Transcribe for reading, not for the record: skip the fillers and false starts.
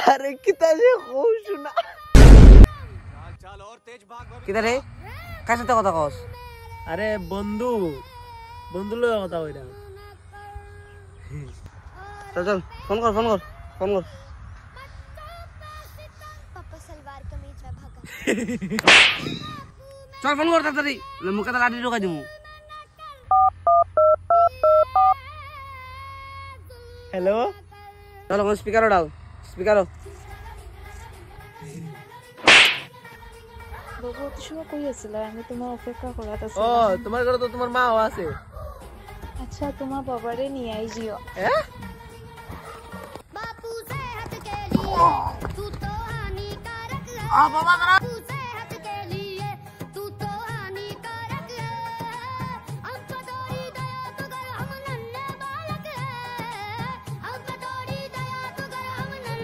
अरे कितना से खुश ना चल और तेज भाग किधर है कैसे तो কথা কস আরে বন্ধু বন্ধু লয় কথা কইরা चल चल फोन कर पापा सलवार कमीज में भागा चल फोन कर ताड़ी मुके लाडी ढोका दिमु হ্যালো चलो स्पीकर डाल स्पीकर বাবু তুমি কই আছিলা আমি তোমার অপেক্ষা করতে আছি ও তোমার ঘরে তো তোমার মাও আছে আচ্ছা তোমার বাবারে নিয়ে আইজিও बापू सेहत के लिए तू तो हानिकारक बाबा